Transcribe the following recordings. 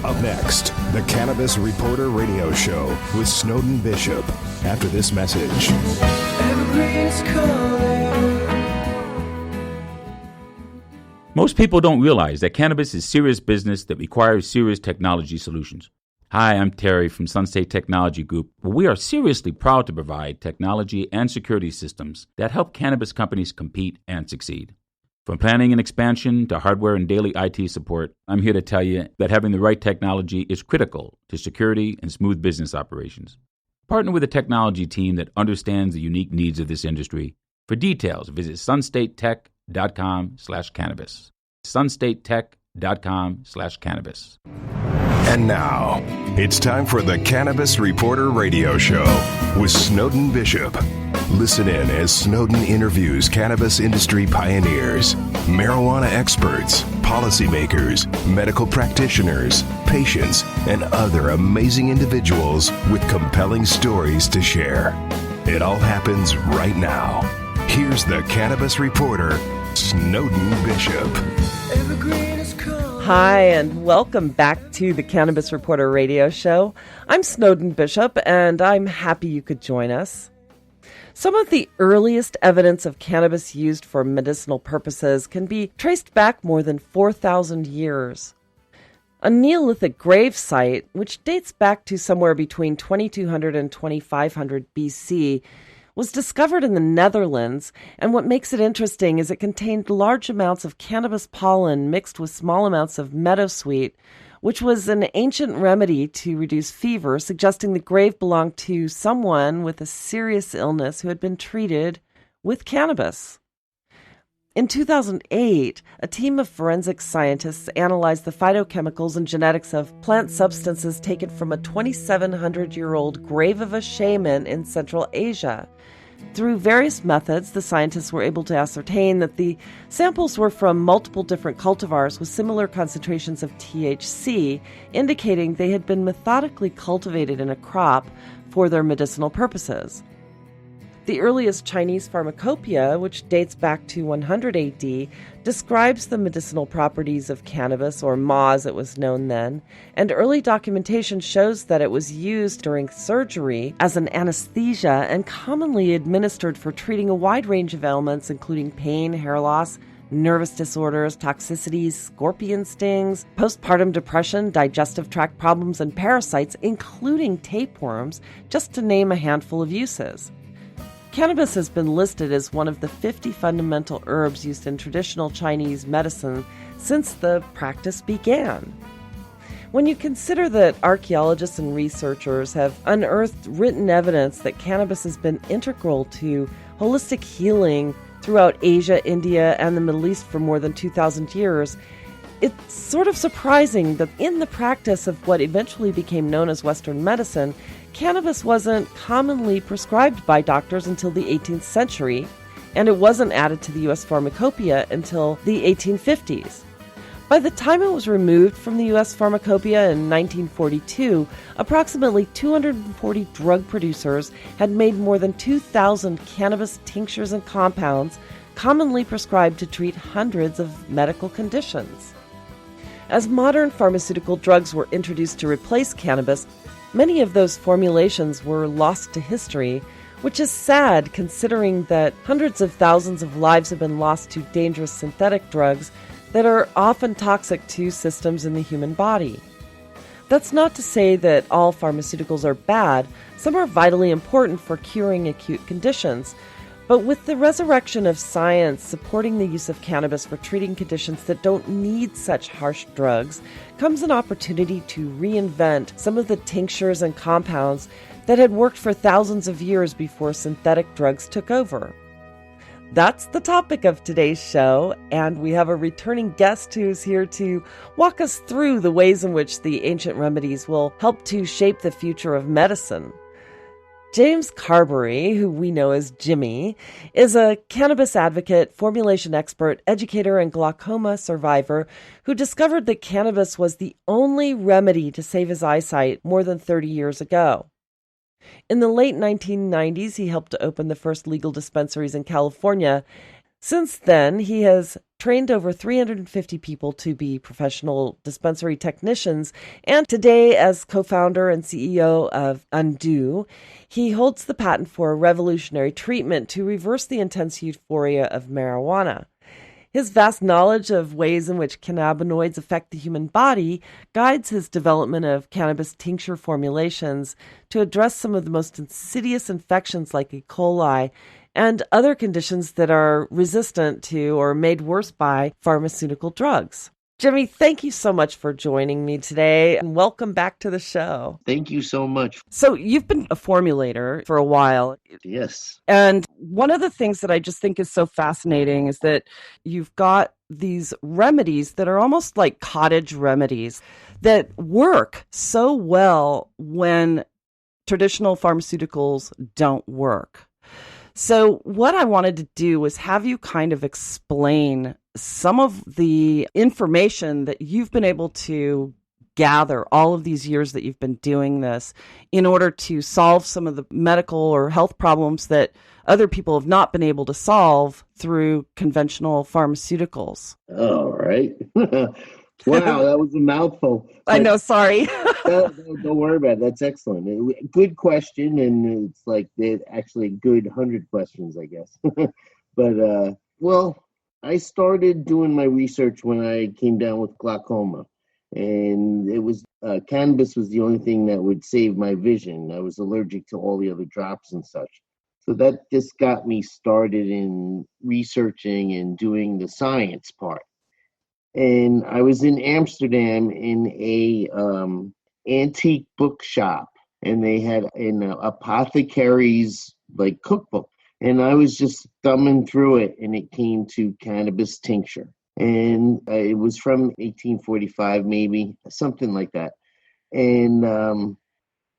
Up next, the Cannabis Reporter Radio Show with Snowden Bishop. After this message. Most people don't realize that cannabis is serious business that requires serious technology solutions. Hi, I'm Terry from Sunstate Technology Group, where we are seriously proud to provide technology and security systems that help cannabis companies compete and succeed. From planning and expansion to hardware and daily IT support, I'm here to tell you that having the right technology is critical to security and smooth business operations. Partner with a technology team that understands the unique needs of this industry. For details, visit sunstatetech.com/cannabis. sunstatetech.com/cannabis. And now, it's time for the Cannabis Reporter Radio Show with Snowden Bishop. Listen in as Snowden interviews cannabis industry pioneers, marijuana experts, policymakers, medical practitioners, patients, and other amazing individuals with compelling stories to share. It all happens right now. Here's the Cannabis Reporter, Snowden Bishop. Hi, and welcome back to the Cannabis Reporter Radio Show. I'm Snowden Bishop, and I'm happy you could join us. Some of the earliest evidence of cannabis used for medicinal purposes can be traced back more than 4,000 years. A Neolithic grave site, which dates back to somewhere between 2200 and 2500 BC, was discovered in the Netherlands, and what makes it interesting is it contained large amounts of cannabis pollen mixed with small amounts of meadowsweet, which was an ancient remedy to reduce fever, suggesting the grave belonged to someone with a serious illness who had been treated with cannabis. In 2008, a team of forensic scientists analyzed the phytochemicals and genetics of plant substances taken from a 2,700-year-old grave of a shaman in Central Asia. Through various methods, the scientists were able to ascertain that the samples were from multiple different cultivars with similar concentrations of THC, indicating they had been methodically cultivated in a crop for their medicinal purposes. The earliest Chinese pharmacopoeia, which dates back to 100 AD, describes the medicinal properties of cannabis, or ma as it was known then, and early documentation shows that it was used during surgery as an anesthesia and commonly administered for treating a wide range of ailments, including pain, hair loss, nervous disorders, toxicities, scorpion stings, postpartum depression, digestive tract problems, and parasites, including tapeworms, just to name a handful of uses. Cannabis has been listed as one of the 50 fundamental herbs used in traditional Chinese medicine since the practice began. When you consider that archaeologists and researchers have unearthed written evidence that cannabis has been integral to holistic healing throughout Asia, India, and the Middle East for more than 2,000 years, it's sort of surprising that in the practice of what eventually became known as Western medicine, cannabis wasn't commonly prescribed by doctors until the 18th century, and it wasn't added to the U.S. Pharmacopoeia until the 1850s. By the time it was removed from the U.S. Pharmacopoeia in 1942, approximately 240 drug producers had made more than 2,000 cannabis tinctures and compounds commonly prescribed to treat hundreds of medical conditions. As modern pharmaceutical drugs were introduced to replace cannabis, many of those formulations were lost to history, which is sad considering that hundreds of thousands of lives have been lost to dangerous synthetic drugs that are often toxic to systems in the human body. That's not to say that all pharmaceuticals are bad. Some are vitally important for curing acute conditions. But with the resurrection of science supporting the use of cannabis for treating conditions that don't need such harsh drugs, comes an opportunity to reinvent some of the tinctures and compounds that had worked for thousands of years before synthetic drugs took over. That's the topic of today's show, and we have a returning guest who's here to walk us through the ways in which the ancient remedies will help to shape the future of medicine. James Carberry, who we know as Jimmy, is a cannabis advocate, formulation expert, educator, and glaucoma survivor who discovered that cannabis was the only remedy to save his eyesight more than 30 years ago. In the late 1990s, he helped to open the first legal dispensaries in California, Since then, he has trained over 350 people to be professional dispensary technicians, and today, as co-founder and CEO of Undo, he holds the patent for a revolutionary treatment to reverse the intense euphoria of marijuana. His vast knowledge of ways in which cannabinoids affect the human body guides his development of cannabis tincture formulations to address some of the most insidious infections like E. coli and other conditions that are resistant to or made worse by pharmaceutical drugs. Jimmy, thank you so much for joining me today, and welcome back to the show. Thank you so much. So you've been a formulator for a while. Yes. And one of the things that I just think is so fascinating is that you've got these remedies that are almost like cottage remedies that work so well when traditional pharmaceuticals don't work. So what I wanted to do was have you kind of explain some of the information that you've been able to gather all of these years that you've been doing this in order to solve some of the medical or health problems that other people have not been able to solve through conventional pharmaceuticals. All right. Wow, that was a mouthful. I know, sorry. Don't worry about it. That's excellent. Good question, and it's like they're actually good 100 questions, I guess. But, well, I started doing my research when I came down with glaucoma, and it was cannabis was the only thing that would save my vision. I was allergic to all the other drops and such. So that just got me started in researching and doing the science part. And I was in Amsterdam in a antique bookshop, and they had an apothecary's like cookbook, and I was just thumbing through it, and it came to cannabis tincture, and it was from 1845, maybe something like that, and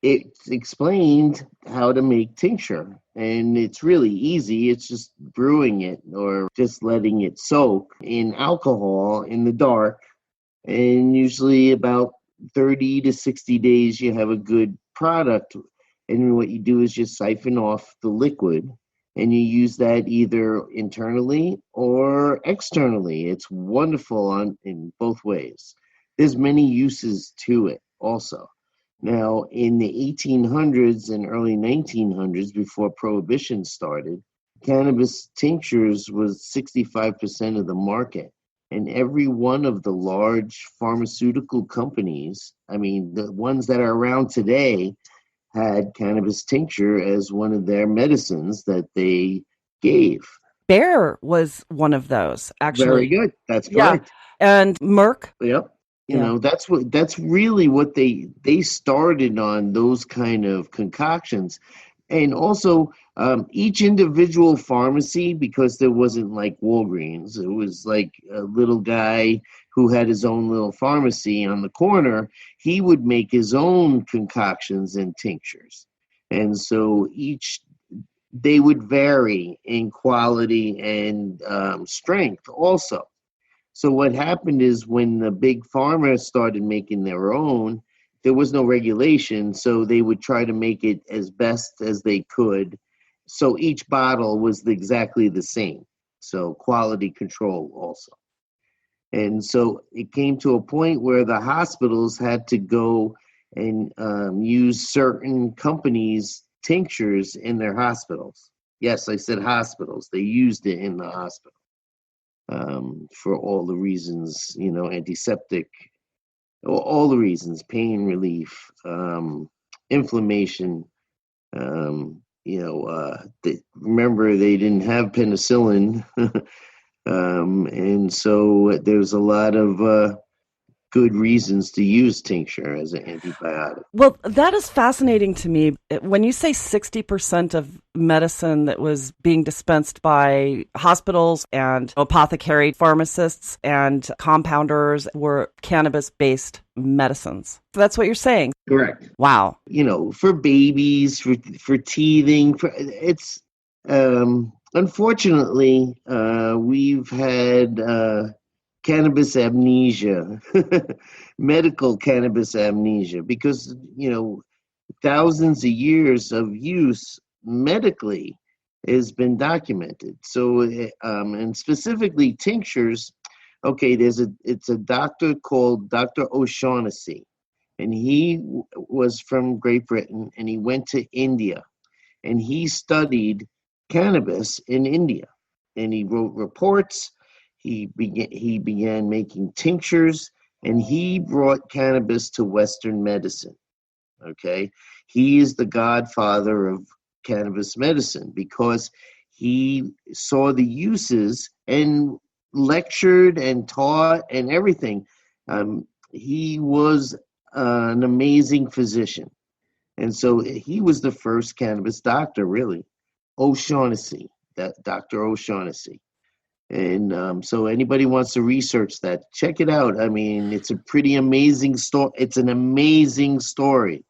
it explained how to make tincture, and it's really easy. It's just brewing it or just letting it soak in alcohol in the dark, and usually about 30 to 60 days you have a good product. And what you do is just siphon off the liquid, and you use that either internally or externally. It's wonderful in both ways. There's many uses to it also. Now, in the 1800s and early 1900s, before Prohibition started, cannabis tinctures was 65% of the market. And every one of the large pharmaceutical companies, I mean, the ones that are around today, had cannabis tincture as one of their medicines that they gave. Bayer was one of those, actually. Very good. That's correct. Yeah. And Merck. Yep. You know, that's really what they started on, those kind of concoctions. And also each individual pharmacy, because there wasn't like Walgreens, it was like a little guy who had his own little pharmacy on the corner. He would make his own concoctions and tinctures. And so they would vary in quality and strength also. So what happened is when the big pharma started making their own, there was no regulation, so they would try to make it as best as they could. So each bottle was exactly the same. So quality control also. And so it came to a point where the hospitals had to go and use certain companies' tinctures in their hospitals. Yes, I said hospitals. They used it in the hospital. For all the reasons, antiseptic, all the reasons, pain relief, inflammation. Remember, they didn't have penicillin, and so there's a lot of good reasons to use tincture as an antibiotic. Well, that is fascinating to me. When you say 60% of medicine that was being dispensed by hospitals and apothecary pharmacists and compounders were cannabis-based medicines. That's what you're saying? Correct. Wow. For babies, for teething, it's unfortunately we've had cannabis amnesia, medical cannabis amnesia, because, thousands of years of use medically, has been documented. So, and specifically tinctures. Okay, it's a doctor called Dr. O'Shaughnessy, and he was from Great Britain, and he went to India, and he studied cannabis in India, and he wrote reports. He began making tinctures, and he brought cannabis to Western medicine. Okay, he is the godfather of cannabis medicine because he saw the uses and lectured and taught and everything. He was an amazing physician. And so he was the first cannabis doctor, really. O'Shaughnessy, that Dr. O'Shaughnessy. And so anybody wants to research that, check it out. I mean, it's a pretty amazing story. It's an amazing story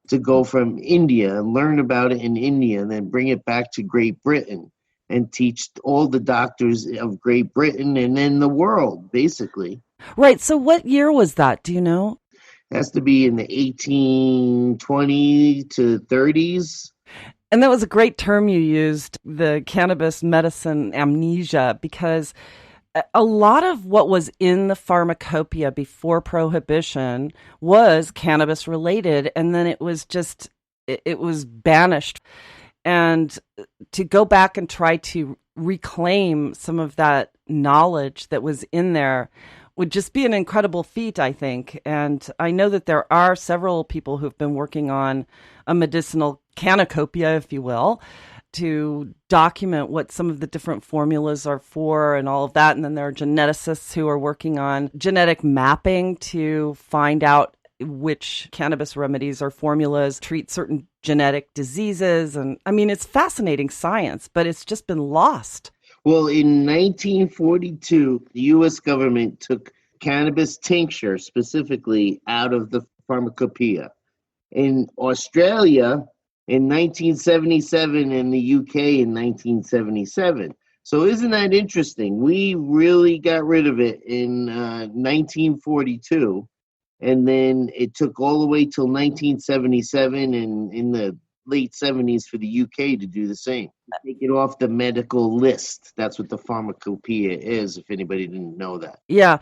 to go from India and learn about it in India and then bring it back to Great Britain and teach all the doctors of Great Britain and then the world, basically. Right. So what year was that? Do you know? It has to be in the 1820 to 30s. And that was a great term you used, the cannabis medicine amnesia, because a lot of what was in the pharmacopoeia before Prohibition was cannabis related, and then it was banished. And to go back and try to reclaim some of that knowledge that was in there would just be an incredible feat, I think. And I know that there are several people who've been working on a medicinal cannacopeia, if you will, to document what some of the different formulas are for and all of that. And then there are geneticists who are working on genetic mapping to find out which cannabis remedies or formulas treat certain genetic diseases. And I mean, it's fascinating science, but it's just been lost. Well, in 1942, the U.S. government took cannabis tincture specifically out of the pharmacopoeia. In Australia, in 1977, and the UK in 1977. So isn't that interesting? We really got rid of it in 1942, and then it took all the way till 1977 and in the late 70s for the UK to do the same. Take it off the medical list. That's what the pharmacopoeia is, if anybody didn't know that. Yeah.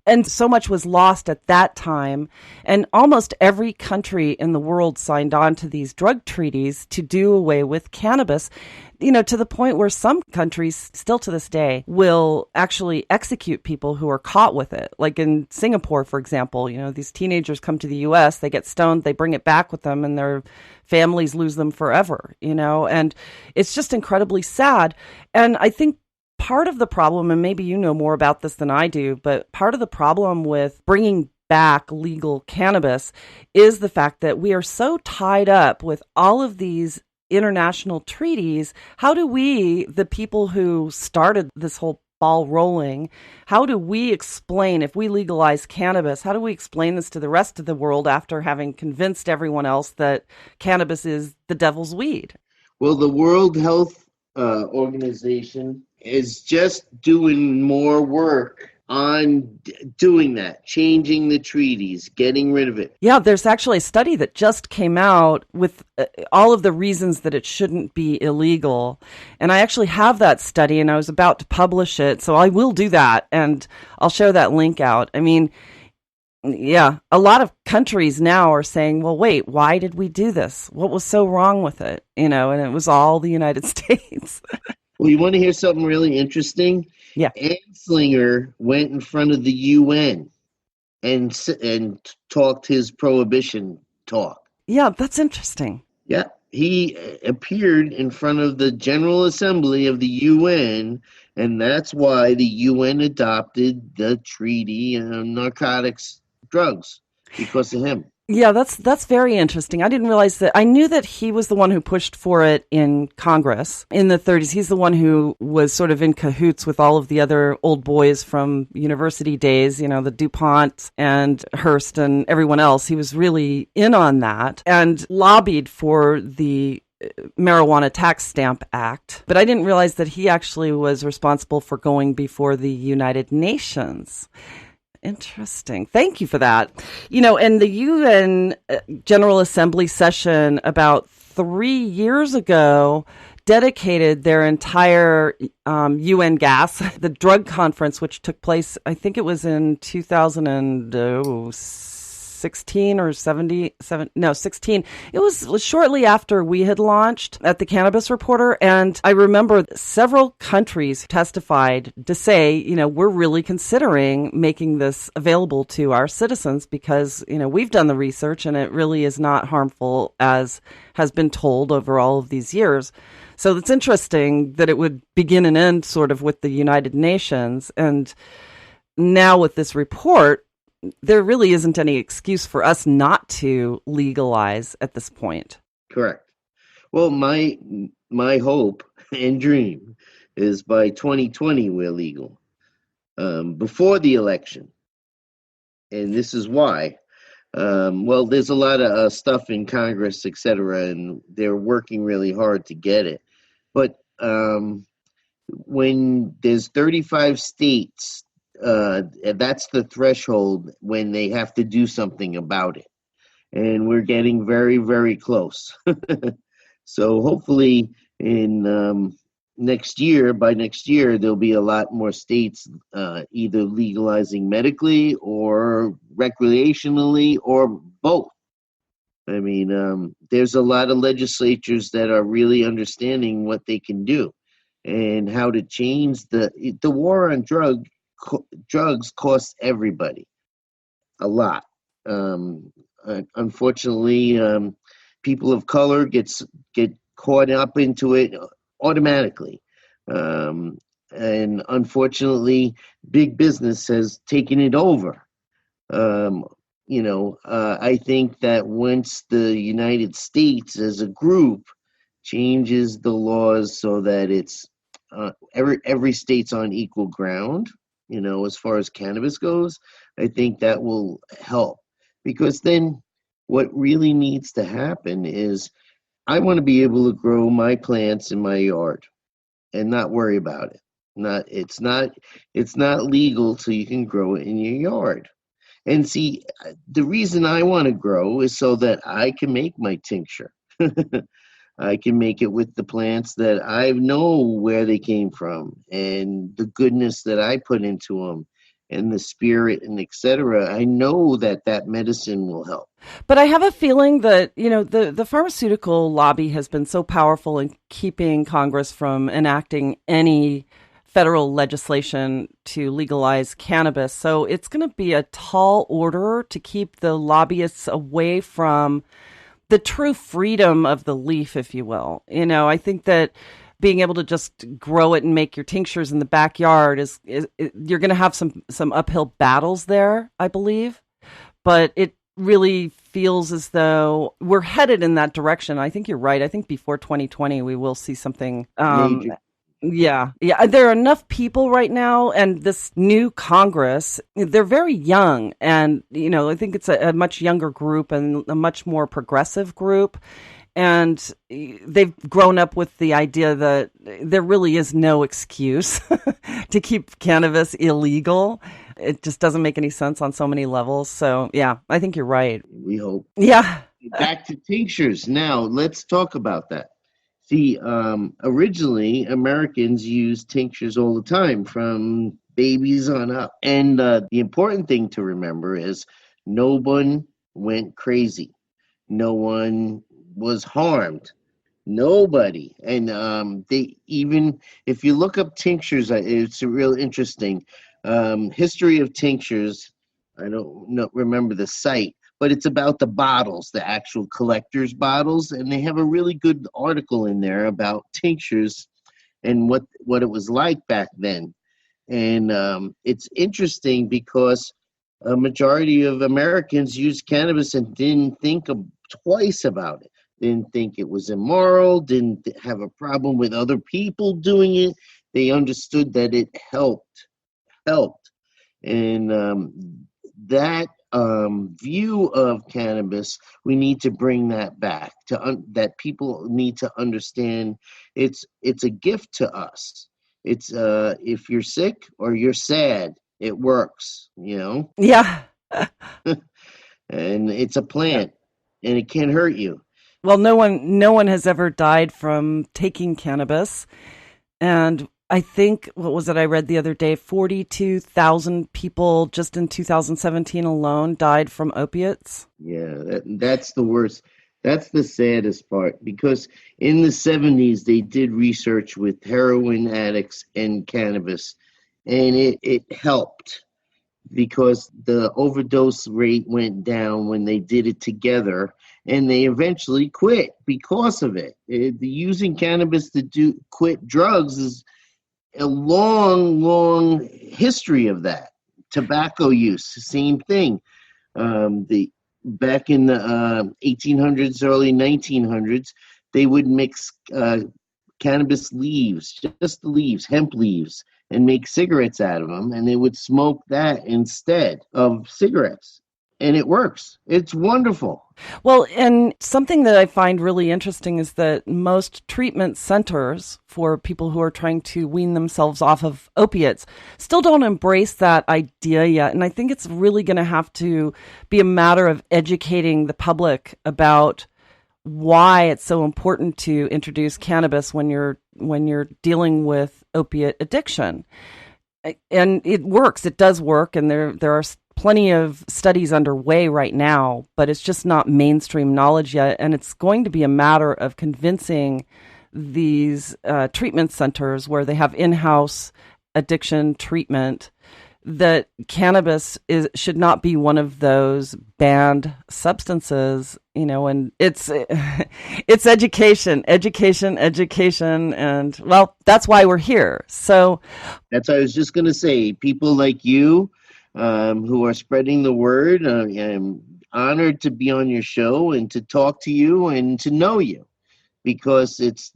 And so much was lost at that time. And almost every country in the world signed on to these drug treaties to do away with cannabis, to the point where some countries still to this day will actually execute people who are caught with it. Like in Singapore, for example, these teenagers come to the U.S., they get stoned, they bring it back with them, and their families lose them forever, and it's just incredibly sad. And I think part of the problem, and maybe you know more about this than I do, but part of the problem with bringing back legal cannabis is the fact that we are so tied up with all of these international treaties. How do we, the people who started this whole ball rolling, how do we explain, if we legalize cannabis, how do we explain this to the rest of the world after having convinced everyone else that cannabis is the devil's weed? Well, the World Health Organization is just doing more work on doing that, changing the treaties, getting rid of it. Yeah, there's actually a study that just came out with all of the reasons that it shouldn't be illegal. And I actually have that study, and I was about to publish it, so I will do that, and I'll share that link out. I mean, yeah, a lot of countries now are saying, well, wait, why did we do this? What was so wrong with it? And it was all the United States. Well, you want to hear something really interesting? Yeah. Anslinger went in front of the UN and talked his prohibition talk. Yeah, that's interesting. Yeah, he appeared in front of the General Assembly of the UN, and that's why the UN adopted the treaty on narcotics drugs, because of him. Yeah, that's very interesting. I didn't realize that. I knew that he was the one who pushed for it in Congress in the 30s. He's the one who was sort of in cahoots with all of the other old boys from university days, the DuPont and Hearst and everyone else. He was really in on that and lobbied for the Marijuana Tax Stamp Act. But I didn't realize that he actually was responsible for going before the United Nations. Interesting. Thank you for that. And the UN General Assembly session about 3 years ago dedicated their entire UN gas, the drug conference, which took place, I think it was in 2016 or 16. It was shortly after we had launched at the Cannabis Reporter. And I remember several countries testified to say, we're really considering making this available to our citizens because, we've done the research and it really is not harmful as has been told over all of these years. So it's interesting that it would begin and end sort of with the United Nations. And now with this report, there really isn't any excuse for us not to legalize at this point. Correct. Well, my hope and dream is by 2020 we're legal, before the election. And this is why. Well, there's a lot of stuff in Congress, et cetera, and they're working really hard to get it. But when there's 35 states, that's the threshold when they have to do something about it. And we're getting very, very close. So hopefully by next year, there'll be a lot more states either legalizing medically or recreationally or both. I mean, there's a lot of legislatures that are really understanding what they can do and how to change the war on drugs costs everybody a lot. Unfortunately, people of color get caught up into it automatically. And unfortunately, big business has taken it over. I think that once the United States as a group changes the laws so that it's every state's on equal ground, as far as cannabis goes, I think that will help. Because then what really needs to happen is I want to be able to grow my plants in my yard and not worry about it. It's not legal so you can grow it in your yard. And see, the reason I want to grow is so that I can make my tincture. I can make it with the plants that I know where they came from and the goodness that I put into them and the spirit and etc. I know that medicine will help. But I have a feeling that, the pharmaceutical lobby has been so powerful in keeping Congress from enacting any federal legislation to legalize cannabis. So it's going to be a tall order to keep the lobbyists away from the true freedom of the leaf, if you will. I think that being able to just grow it and make your tinctures in the backyard is you're going to have some uphill battles there, I believe. But it really feels as though we're headed in that direction. I think you're right. I think before 2020, we will see something. Yeah. There are enough people right now, and this new Congress, they're very young. And, I think it's a much younger group and a much more progressive group. And they've grown up with the idea that there really is no excuse to keep cannabis illegal. It just doesn't make any sense on so many levels. So, yeah, I think you're right. We hope. Yeah. Back to tinctures. Now, let's talk about that. See, originally, Americans used tinctures all the time, from babies on up. And the important thing to remember is no one went crazy. No one was harmed. Nobody. And if you look up tinctures, it's real interesting. History of tinctures, I don't remember the site, but it's about the bottles, the actual collector's bottles, and they have a really good article in there about tinctures and what it was like back then. And it's interesting because a majority of Americans used cannabis and didn't think twice about it. Didn't think it was immoral, didn't have a problem with other people doing it. They understood that it helped. And that view of cannabis, we need to bring that back that people need to understand it's a gift to us. It's if you're sick or you're sad, it works, Yeah. And it's a plant and it can't hurt you. Well, no one has ever died from taking cannabis. And I think, what was it I read the other day? 42,000 people just in 2017 alone died from opiates. Yeah, that's the worst. That's the saddest part, because in the 70s, they did research with heroin addicts and cannabis, and it helped because the overdose rate went down when they did it together, and they eventually quit because of it. Using cannabis to quit drugs is a long history of that. Tobacco use, same thing. The Back in the 1800s, early 1900s, they would mix cannabis leaves, just the leaves, hemp leaves, and make cigarettes out of them, and they would smoke that instead of cigarettes. And it works. It's wonderful. Well, and something that I find really interesting is that most treatment centers for people who are trying to wean themselves off of opiates still don't embrace that idea yet. And I think it's really going to have to be a matter of educating the public about why it's so important to introduce cannabis when you're dealing with opiate addiction. And it works. It does work. And there are plenty of studies underway right now, but it's just not mainstream knowledge yet. And it's going to be a matter of convincing these treatment centers where they have in-house addiction treatment that cannabis should not be one of those banned substances, and it's education, and well, that's why we're here. So that's what I was just going to say. People like you who are spreading the word. I'm honored to be on your show and to talk to you and to know you, because it's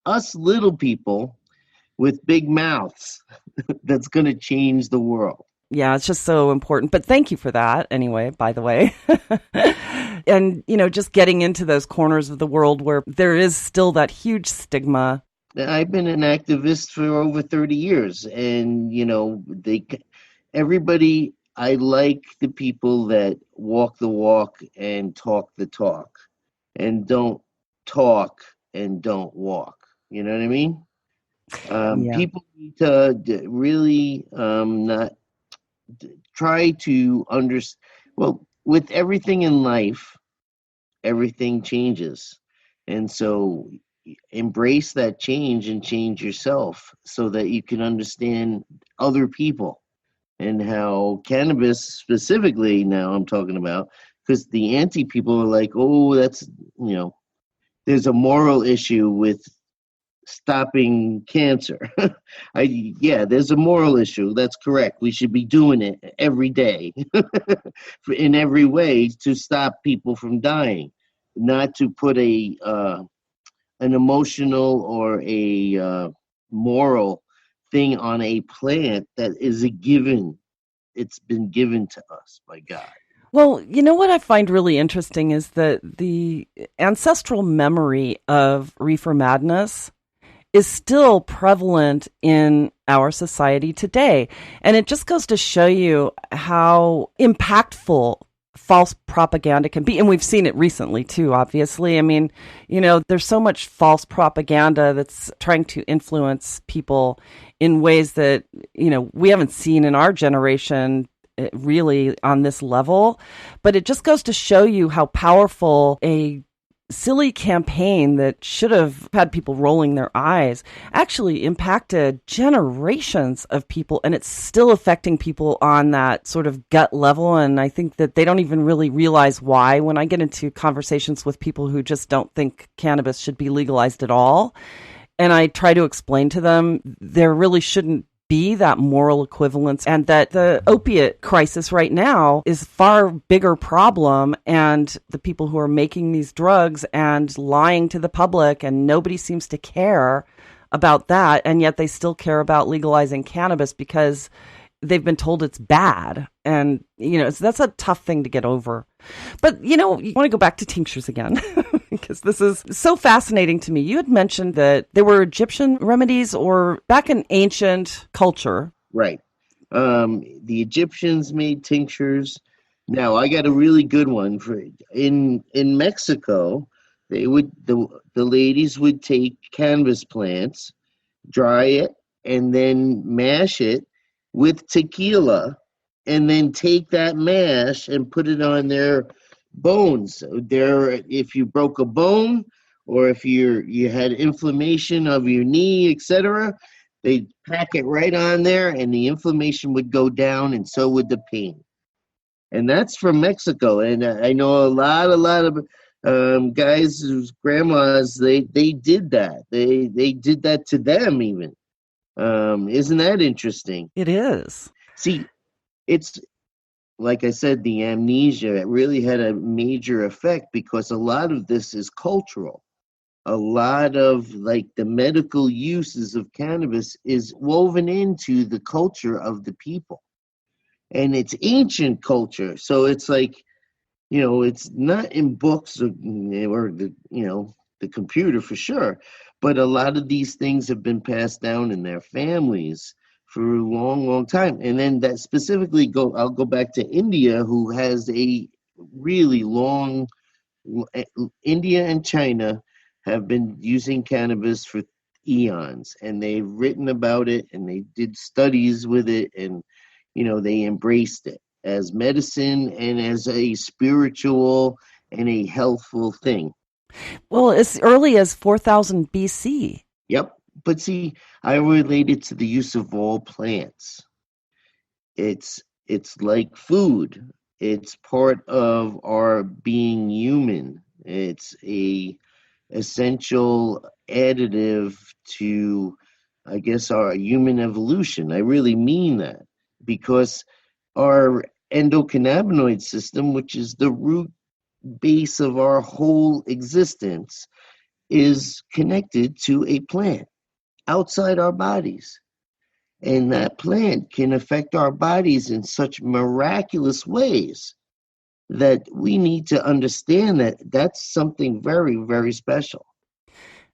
us little people with big mouths that's going to change the world. Yeah, it's just so important. But thank you for that anyway, by the way. And, just getting into those corners of the world where there is still that huge stigma. I've been an activist for over 30 years, and, everybody, I like the people that walk the walk and talk the talk, and don't talk and don't walk. You know what I mean? Yeah. People need to really not try to understand. Well, with everything in life, everything changes. And so embrace that change and change yourself so that you can understand other people, and how cannabis specifically, now I'm talking about, because the anti people are like, oh, that's, there's a moral issue with stopping cancer. There's a moral issue. That's correct. We should be doing it every day in every way to stop people from dying, not to put an emotional or a moral thing on a plant that is a given. It's been given to us by God. Well, what I find really interesting is that the ancestral memory of reefer madness is still prevalent in our society today. And it just goes to show you how impactful false propaganda can be. And we've seen it recently too, obviously. I mean, there's so much false propaganda that's trying to influence people in ways that, we haven't seen in our generation really on this level. But it just goes to show you how powerful a silly campaign that should have had people rolling their eyes actually impacted generations of people, and it's still affecting people on that sort of gut level. And I think that they don't even really realize why. When I get into conversations with people who just don't think cannabis should be legalized at all, and I try to explain to them there really shouldn't be that moral equivalence, and that the opiate crisis right now is a far bigger problem, and the people who are making these drugs and lying to the public, and nobody seems to care about that, and yet they still care about legalizing cannabis because they've been told it's bad. And, that's a tough thing to get over. But, you want to go back to tinctures again, because this is so fascinating to me. You had mentioned that there were Egyptian remedies or back in ancient culture. Right. The Egyptians made tinctures. Now I got a really good one for in Mexico. They would the ladies would take cannabis plants, dry it, and then mash it with tequila, and then take that mash and put it on their bones. If you broke a bone, or if you had inflammation of your knee, etc., they'd pack it right on there, and the inflammation would go down, and so would the pain. And that's from Mexico. And I know a lot of guys whose grandmas they did that. They did that to them even. Isn't that interesting? It is. See, it's like I said, the amnesia it really had a major effect because a lot of this is cultural. A lot of like the medical uses of cannabis is woven into the culture of the people. And it's ancient culture. So it's like, it's not in books or the computer for sure, but a lot of these things have been passed down in their families for a long, long time. And then that specifically I'll go back to India, who has a really long, India and China have been using cannabis for eons, and they've written about it and they did studies with it, and they embraced it as medicine and as a spiritual and a healthful thing. Well, as early as 4000 BC. Yep. But see, I relate it to the use of all plants. It's like food. It's part of our being human. It's a essential additive to, I guess, our human evolution. I really mean that, because our endocannabinoid system, which is the root base of our whole existence, is connected to a plant outside our bodies. And that plant can affect our bodies in such miraculous ways that we need to understand that that's something very, very special.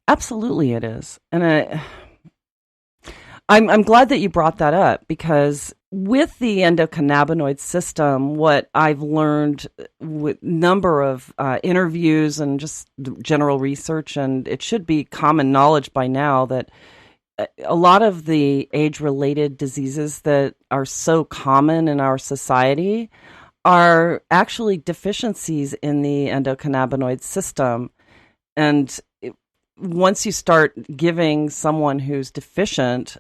Absolutely it is. And I'm glad that you brought that up, because with the endocannabinoid system, what I've learned with number of interviews and just general research, and it should be common knowledge by now, that a lot of the age-related diseases that are so common in our society are actually deficiencies in the endocannabinoid system. And once you start giving someone who's deficient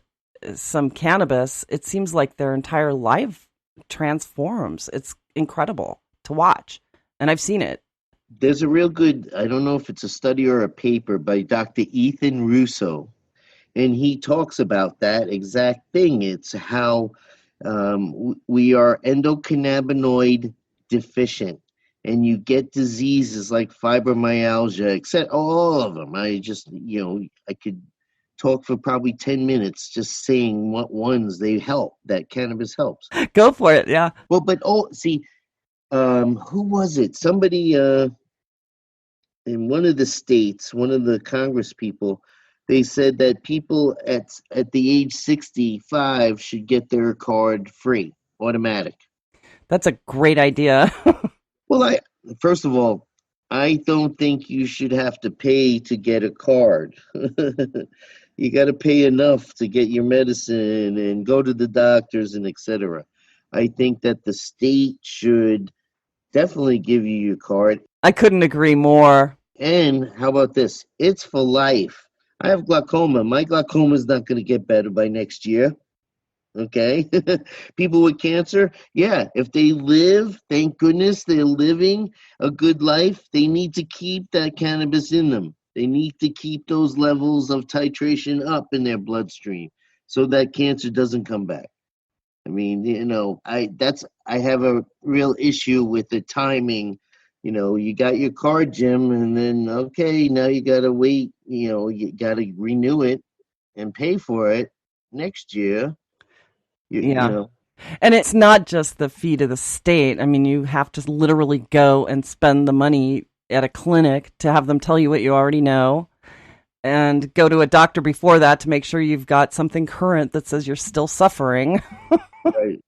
some cannabis, it seems like their entire life transforms. It's incredible to watch. And I've seen it. There's a real good, I don't know if it's a study or a paper by Dr. Ethan Russo, and he talks about that exact thing. It's how we are endocannabinoid deficient, and you get diseases like fibromyalgia, except all of them. I could talk for probably 10 minutes just saying what ones they help, that cannabis helps. Go for it, yeah. Well, but who was it? Somebody in one of the states, one of the Congress people, they said that people at the age 65 should get their card free, automatic. That's a great idea. Well, first of all, I don't think you should have to pay to get a card. You got to pay enough to get your medicine and go to the doctors and etc. I think that the state should definitely give you your card. I couldn't agree more. And how about this? It's for life. I have glaucoma. My glaucoma is not going to get better by next year. Okay? People with cancer, yeah, if they live, thank goodness they're living a good life, they need to keep that cannabis in them. They need to keep those levels of titration up in their bloodstream so that cancer doesn't come back. I mean, I have a real issue with the timing. You got your card, Jim, and then, okay, now you got to wait, you got to renew it and pay for it next year. Yeah. And it's not just the fee to the state. I mean, you have to literally go and spend the money at a clinic to have them tell you what you already know, and go to a doctor before that to make sure you've got something current that says you're still suffering. Right.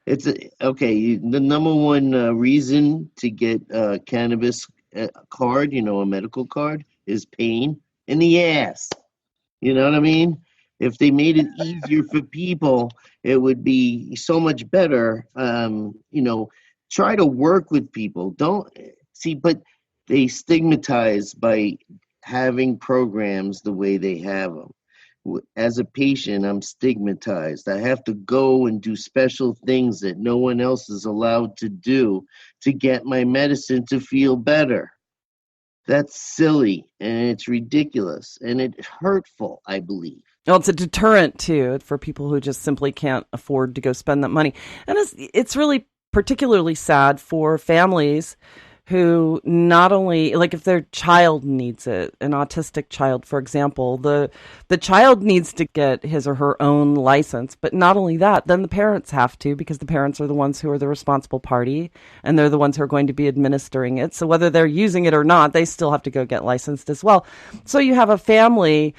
Okay. The number one reason to get a cannabis card, a medical card, is pain in the ass. You know what I mean? If they made it easier for people, it would be so much better. Try to work with people. Don't see, but they stigmatize by having programs the way they have them. As a patient, I'm stigmatized. I have to go and do special things that no one else is allowed to do to get my medicine to feel better. That's silly and it's ridiculous and it's hurtful, I believe. Well, it's a deterrent too for people who just simply can't afford to go spend that money. And it's really particularly sad for families who not only, like, if their child needs it, an autistic child, for example, the child needs to get his or her own license. But not only that, then the parents have to, because the parents are the ones who are the responsible party and they're the ones who are going to be administering it. So whether they're using it or not, they still have to go get licensed as well. So you have a family,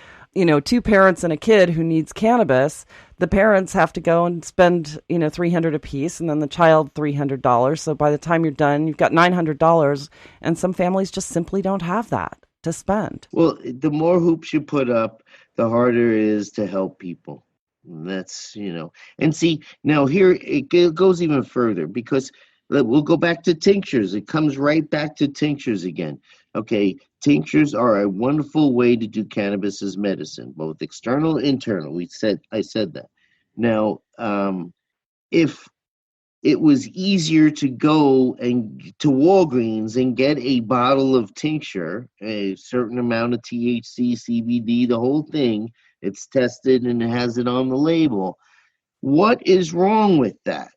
two parents and a kid who needs cannabis. The parents have to go and spend, $300 a piece, and then the child $300. So by the time you're done, you've got $900, and some families just simply don't have that to spend. Well, the more hoops you put up, the harder it is to help people. And that's, and see, now here it goes even further, because we'll go back to tinctures. It comes right back to tinctures again. Okay, tinctures are a wonderful way to do cannabis as medicine, both external and internal. I said that. Now, if it was easier to go and to Walgreens and get a bottle of tincture, a certain amount of THC, CBD, the whole thing, it's tested and it has it on the label. What is wrong with that?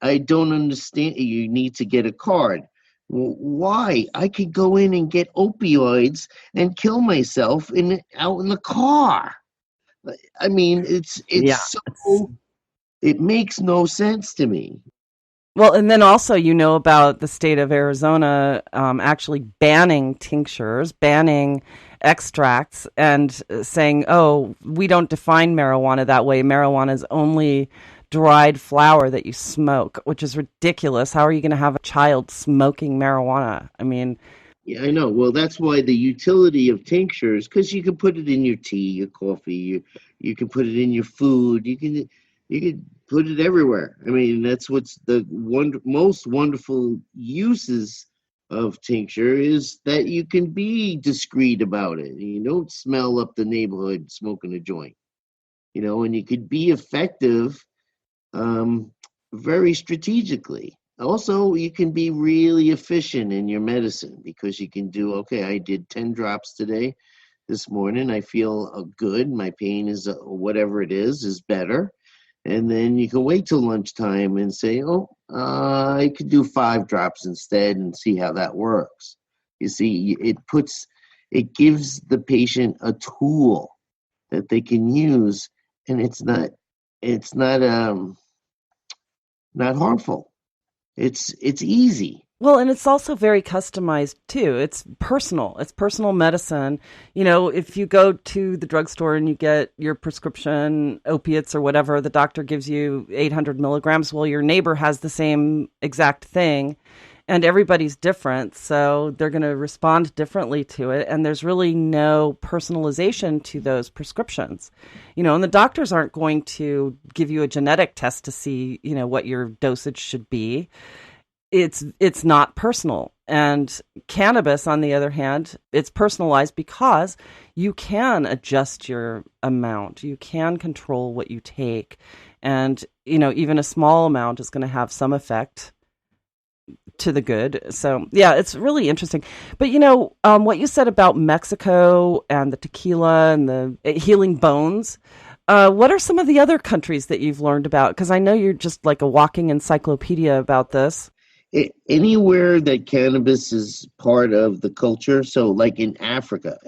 I don't understand. You need to get a card. Why? I could go in and get opioids and kill myself out in the car. I mean, it makes no sense to me. Well, and then also, about the state of Arizona actually banning tinctures, banning extracts, and saying, oh, we don't define marijuana that way. Marijuana is only dried flower that you smoke, which is ridiculous. How are you going to have a child smoking marijuana? I mean, yeah, I know. Well, that's why the utility of tinctures, because you can put it in your tea, your coffee, you can put it in your food, you can put it everywhere. I mean, that's what's the most wonderful uses of tincture, is that you can be discreet about it. You don't smell up the neighborhood smoking a joint, and you could be effective very strategically. Also, you can be really efficient in your medicine, because you can do, okay, I did 10 drops today, this morning. I feel good. My pain is whatever it is better. And then you can wait till lunchtime and say, I could do 5 drops instead, and see how that works. You see, it gives the patient a tool that they can use, and it's not harmful. It's easy. Well, and it's also very customized too. It's personal. It's personal medicine. If you go to the drugstore and you get your prescription opiates or whatever, the doctor gives you 800 milligrams. Well, your neighbor has the same exact thing, and everybody's different. So they're going to respond differently to it. And there's really no personalization to those prescriptions, and the doctors aren't going to give you a genetic test to see, what your dosage should be. It's not personal. And cannabis, on the other hand, it's personalized because you can adjust your amount. You can control what you take. And, even a small amount is going to have some effect to the good. So, yeah, it's really interesting. But, what you said about Mexico and the tequila and the healing bones, what are some of the other countries that you've learned about? Because I know you're just like a walking encyclopedia about this. Anywhere that cannabis is part of the culture. So like in Africa,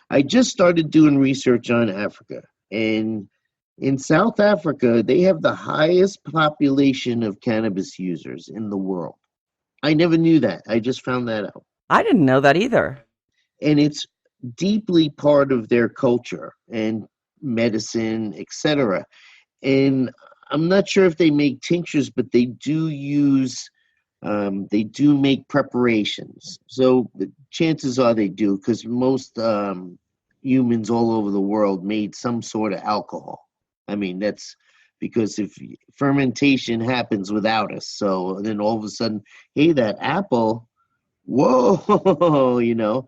I just started doing research on Africa, and in South Africa, they have the highest population of cannabis users in the world. I never knew that. I just found that out. I didn't know that either. And it's deeply part of their culture and medicine, etc. And I'm not sure if they make tinctures, but they do make preparations. So the chances are they do, because most humans all over the world made some sort of alcohol. I mean, that's because if fermentation happens without us, so then all of a sudden, hey, that apple, whoa,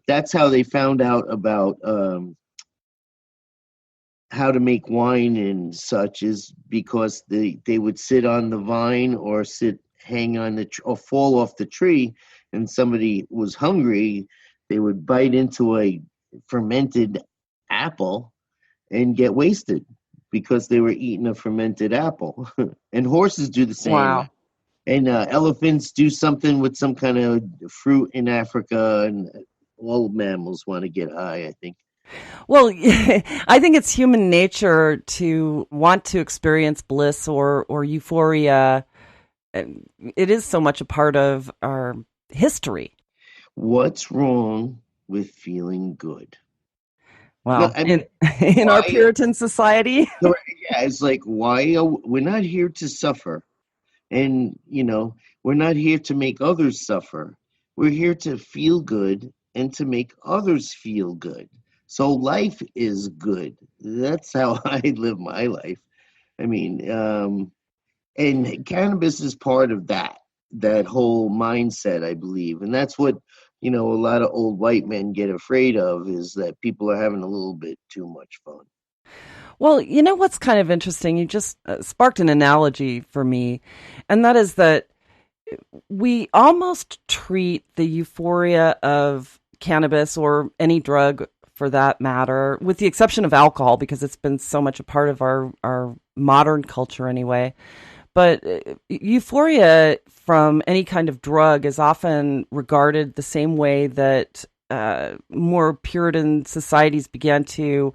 that's how they found out about how to make wine and such, is because they would sit on the vine or hang on or fall off the tree, and somebody was hungry, they would bite into a fermented apple and get wasted because they were eating a fermented apple. And horses do the same. Wow. And elephants do something with some kind of fruit in Africa, and all mammals want to get high, I think. Well, I think it's human nature to want to experience bliss or euphoria. It is so much a part of our history. What's wrong with feeling good? Well, No, I mean, in our Puritan society. Yeah, it's like, we're not here to suffer. And, we're not here to make others suffer. We're here to feel good and to make others feel good. So life is good. That's how I live my life. I mean, and cannabis is part of that whole mindset, I believe. And that's what, a lot of old white men get afraid of, is that people are having a little bit too much fun. Well, you know what's kind of interesting? You just sparked an analogy for me, and that is that we almost treat the euphoria of cannabis, or any drug for that matter, with the exception of alcohol, because it's been so much a part of our modern culture anyway. But euphoria from any kind of drug is often regarded the same way that more Puritan societies began to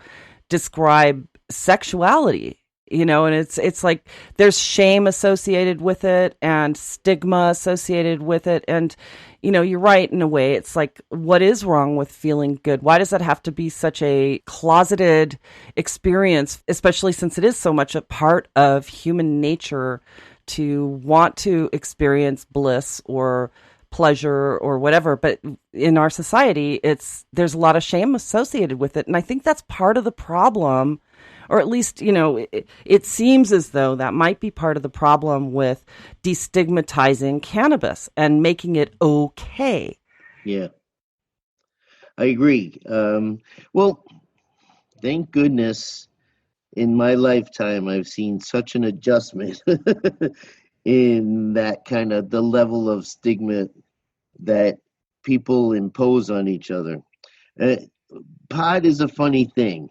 describe sexuality, and it's like there's shame associated with it and stigma associated with it. And, you're right, in a way. It's like, what is wrong with feeling good? Why does that have to be such a closeted experience, especially since it is so much a part of human nature to want to experience bliss or pleasure or whatever? But in our society, there's a lot of shame associated with it. And I think that's part of the problem. Or at least, it seems as though that might be part of the problem with destigmatizing cannabis and making it okay. Yeah, I agree. Well, thank goodness in my lifetime I've seen such an adjustment in that kind of the level of stigma that people impose on each other. Pot is a funny thing.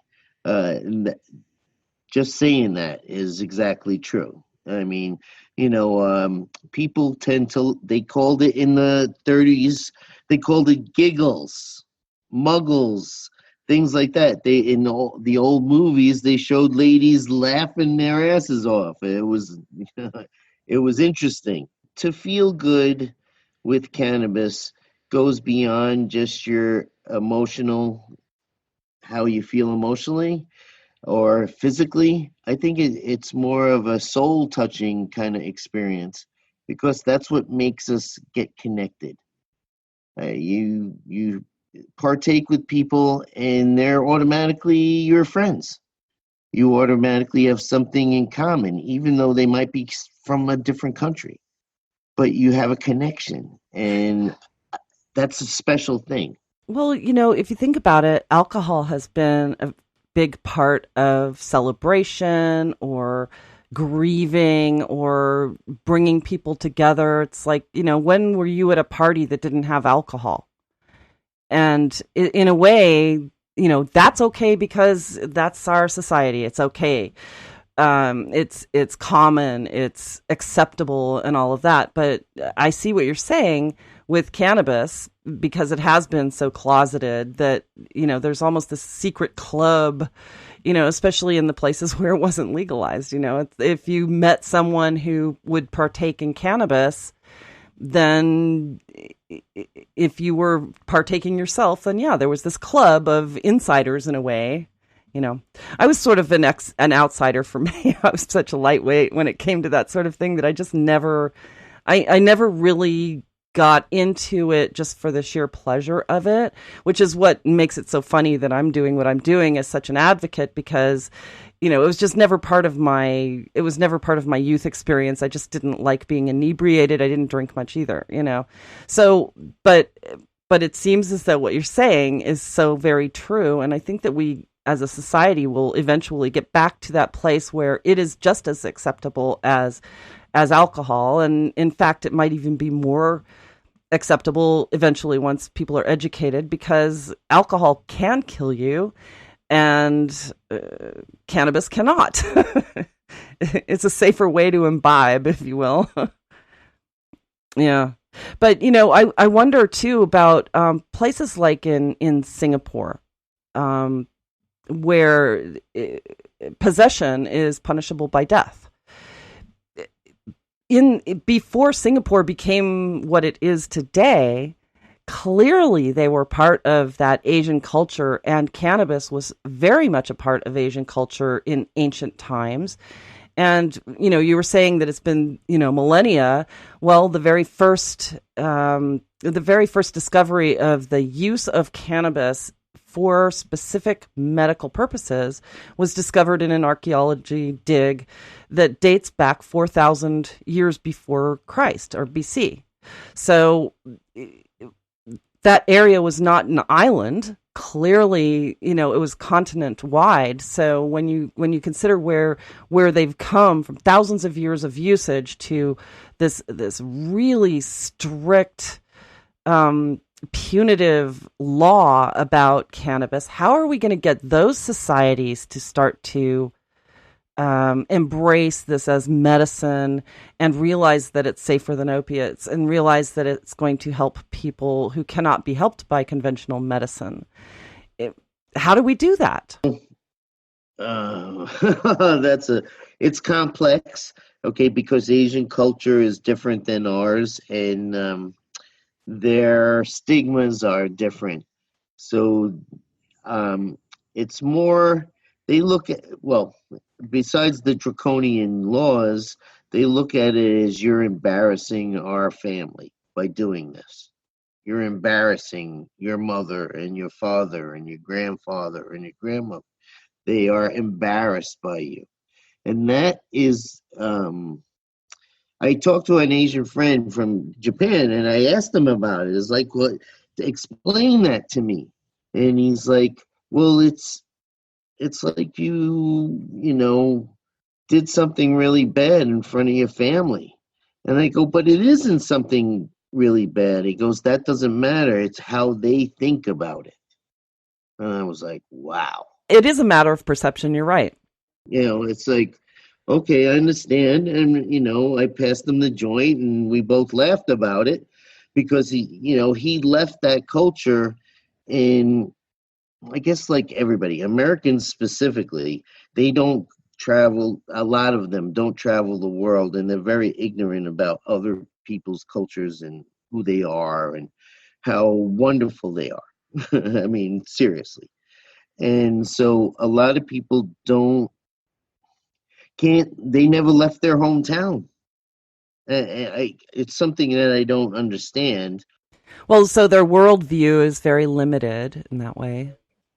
Just saying that is exactly true. I mean, people they called it in the 30s, they called it giggles, muggles, things like that. In the old movies, they showed ladies laughing their asses off. It was, it was interesting. To feel good with cannabis goes beyond just your how you feel emotionally or physically. I think it's more of a soul-touching kind of experience, because that's what makes us get connected. You partake with people, and they're automatically your friends. You automatically have something in common, even though they might be from a different country. But you have a connection, and that's a special thing. Well, if you think about it, alcohol has been a big part of celebration or grieving or bringing people together. It's like, when were you at a party that didn't have alcohol? And in a way, that's okay because that's our society. It's okay. It's common, it's acceptable and all of that. But I see what you're saying with cannabis, because it has been so closeted that, there's almost this secret club, especially in the places where it wasn't legalized. If you met someone who would partake in cannabis, then if you were partaking yourself, then yeah, there was this club of insiders in a way. I was sort of an outsider for me. I was such a lightweight when it came to that sort of thing that I just never, I never really got into it just for the sheer pleasure of it, which is what makes it so funny that I'm doing what I'm doing as such an advocate, because it was just never part of my youth experience. I just didn't like being inebriated. I didn't drink much either, So, but it seems as though what you're saying is so very true. And I think that we as a society will eventually get back to that place where it is just as acceptable as alcohol. And in fact, it might even be more acceptable eventually once people are educated, because alcohol can kill you and cannabis cannot. It's a safer way to imbibe, if you will. Yeah. But, I wonder too about places like in Singapore, where possession is punishable by death. Before Singapore became what it is today, clearly they were part of that Asian culture, and cannabis was very much a part of Asian culture in ancient times. And, you were saying that it's been, millennia. Well, the very first discovery of the use of cannabis for specific medical purposes was discovered in an archaeology dig that dates back 4,000 years before Christ, or BC. So that area was not an island. Clearly, it was continent wide. So when you consider where they've come from, thousands of years of usage to this really strict punitive law about cannabis, how are we going to get those societies to start to embrace this as medicine and realize that it's safer than opiates, and realize that it's going to help people who cannot be helped by conventional medicine? How do we do that? It's complex, okay, because Asian culture is different than ours, and their stigmas are different. So it's more, they look at, well, besides the draconian laws, they look at it as, you're embarrassing our family by doing this. You're embarrassing your mother and your father and your grandfather and your grandmother. They are embarrassed by you. And that is, I talked to an Asian friend from Japan, and I asked him about it. It's like, well, explain that to me. And he's like, well, it's like you did something really bad in front of your family. And I go, but it isn't something really bad. He goes, that doesn't matter. It's how they think about it. And I was like, wow. It is a matter of perception. You're right. It's like, okay, I understand. And, I passed him the joint, and we both laughed about it, because he left that culture. And I guess like everybody, Americans specifically, they don't travel, a lot of them don't travel the world, and they're very ignorant about other people's cultures and who they are and how wonderful they are. I mean, seriously. And so a lot of people they never left their hometown. It's something that I don't understand. Well, so their worldview is very limited in that way.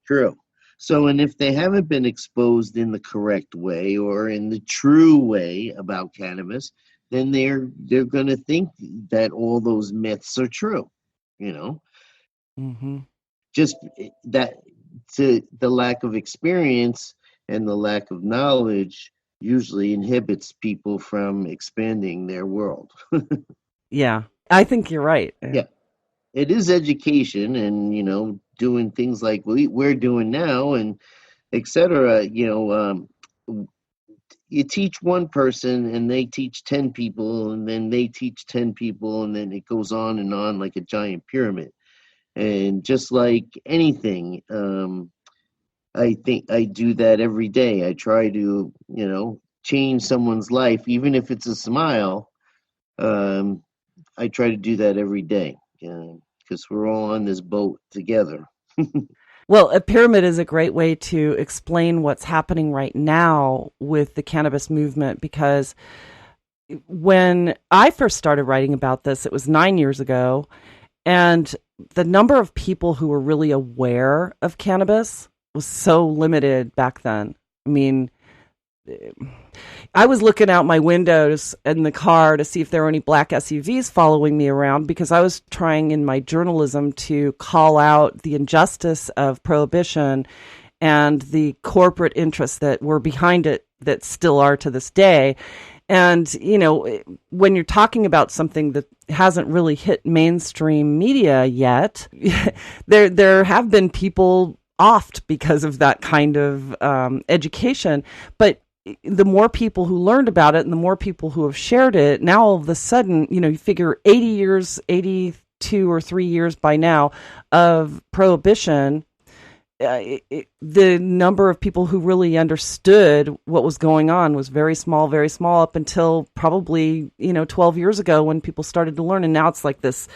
True. So, and if they haven't been exposed in the correct way or in the true way about cannabis, then they're going to think that all those myths are true, Mm-hmm. Just that, to the lack of experience and the lack of knowledge usually inhibits people from expanding their world. Yeah, I think you're right. Yeah. It is education, and, doing things like we're doing now, and et cetera. You teach one person, and they teach 10 people, and then they teach 10 people, and then it goes on and on like a giant pyramid. And just like anything, I think I do that every day. I try to, change someone's life, even if it's a smile. I try to do that every day, because we're all on this boat together. Well, a pyramid is a great way to explain what's happening right now with the cannabis movement, because when I first started writing about this, it was 9 years ago, and the number of people who were really aware of cannabis was so limited back then. I mean, I was looking out my windows in the car to see if there were any black SUVs following me around, because I was trying in my journalism to call out the injustice of prohibition and the corporate interests that were behind it that still are to this day. And, you know, when you're talking about something that hasn't really hit mainstream media yet, there have been people offed because of that kind of education. But the more people who learned about it and the more people who have shared it, now all of a sudden, you know, you figure 82 or 3 years by now of prohibition, the number of people who really understood what was going on was very small up until probably, 12 years ago when people started to learn. And now it's like this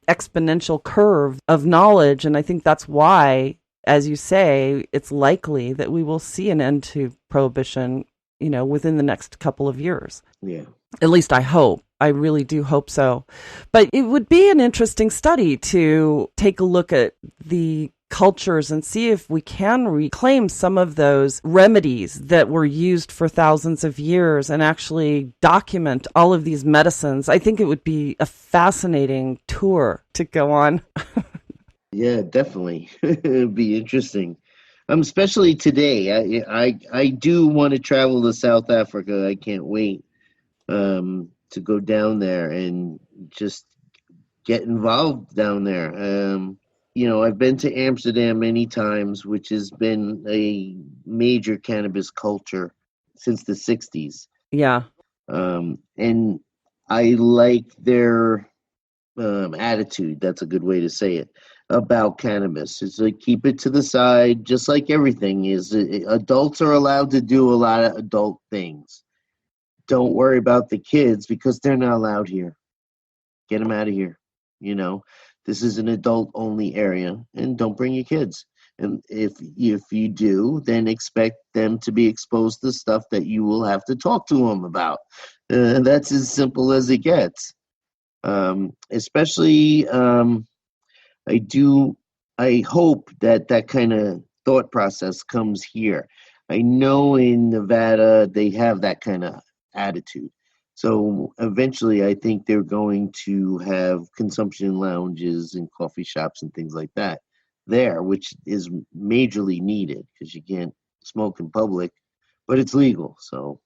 exponential curve of knowledge. And I think that's why, as you say, it's likely that we will see an end to prohibition, within the next couple of years. Yeah. At least I hope. I really do hope so. But it would be an interesting study to take a look at the cultures and see if we can reclaim some of those remedies that were used for thousands of years and actually document all of these medicines. I think it would be a fascinating tour to go on. Yeah, definitely. It'd be interesting. Especially today. I do want to travel to South Africa. I can't wait to go down there and just get involved down there. I've been to Amsterdam many times, which has been a major cannabis culture since the 60s. Yeah. And I like their attitude, that's a good way to say it, about cannabis. It's like, keep it to the side, just like everything is. Adults are allowed to do a lot of adult things. Don't worry about the kids because they're not allowed here. Get them out of here, This is an adult-only area, and don't bring your kids. And if you do, then expect them to be exposed to stuff that you will have to talk to them about. That's as simple as it gets. Especially, I hope that kind of thought process comes here. I know in Nevada they have that kind of attitude. So eventually, I think they're going to have consumption lounges and coffee shops and things like that there, which is majorly needed because you can't smoke in public, but it's legal. So,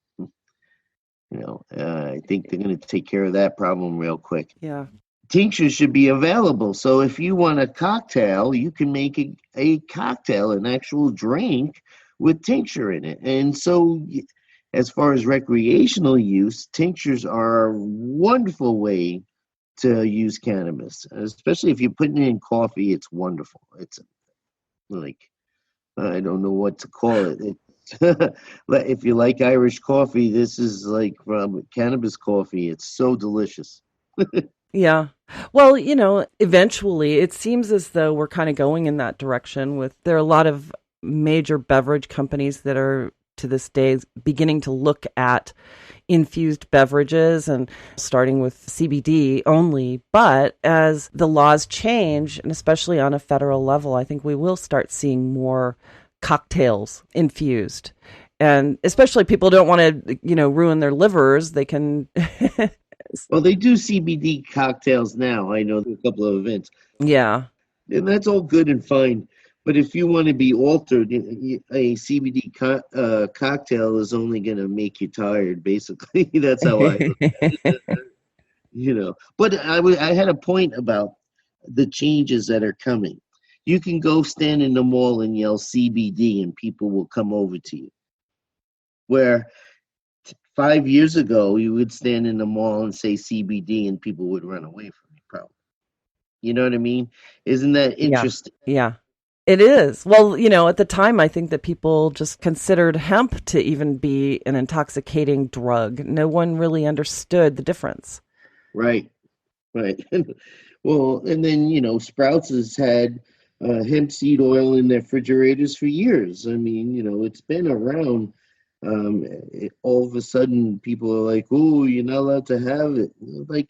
I think they're going to take care of that problem real quick. Yeah. Tinctures should be available. So if you want a cocktail, you can make a cocktail, an actual drink with tincture in it. And so as far as recreational use, tinctures are a wonderful way to use cannabis, especially if you're putting it in coffee. It's wonderful. It's like, I don't know what to call it. If you like Irish coffee, this is like cannabis coffee. It's so delicious. Yeah. Well, eventually it seems as though we're kind of going in that direction. There are a lot of major beverage companies that are to this day beginning to look at infused beverages and starting with CBD only. But as the laws change, and especially on a federal level, I think we will start seeing more cocktails infused. And especially people don't want to, ruin their livers. They can... Well, they do CBD cocktails now. I know there's a couple of events. Yeah. And that's all good and fine. But if you want to be altered, a CBD cocktail is only going to make you tired, basically. That's how I look at it. But I had a point about the changes that are coming. You can go stand in the mall and yell CBD and people will come over to you. Where 5 years ago, you would stand in the mall and say CBD and people would run away from you, probably. You know what I mean? Isn't that interesting? Yeah. It is. Well, at the time, I think that people just considered hemp to even be an intoxicating drug. No one really understood the difference. Right. Well, and then, Sprouts has had hemp seed oil in their refrigerators for years. I mean, it's been around. All of a sudden, people are like, "Oh, you're not allowed to have it." Like,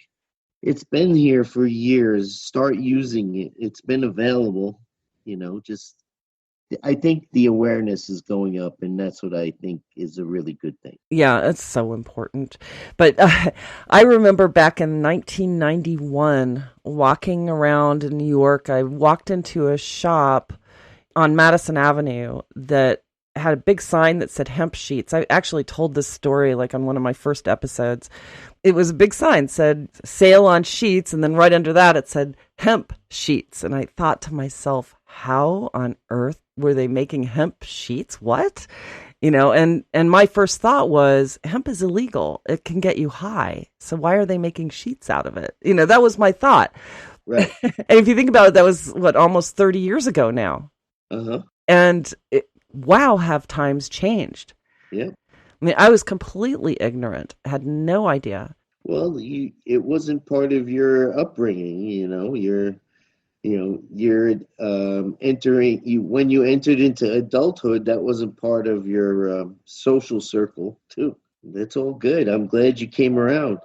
it's been here for years. Start using it. It's been available. Just I think the awareness is going up, and that's what I think is a really good thing. Yeah, it's so important. But I remember back in 1991, walking around in New York, I walked into a shop on Madison Avenue that had a big sign that said hemp sheets. I actually told this story like on one of my first episodes. It was a big sign, said sale on sheets, and then right under that it said hemp sheets. And I thought to myself, how on earth were they making hemp sheets? What? And my first thought was, hemp is illegal. It can get you high. So why are they making sheets out of it? That was my thought. Right. And if you think about it, that was almost 30 years ago now. Uh-huh. And wow, have times changed. Yeah. I mean, I was completely ignorant, had no idea. Well, it wasn't part of your upbringing, you're entering when you entered into adulthood, that wasn't part of your social circle too. That's all good. I'm glad you came around.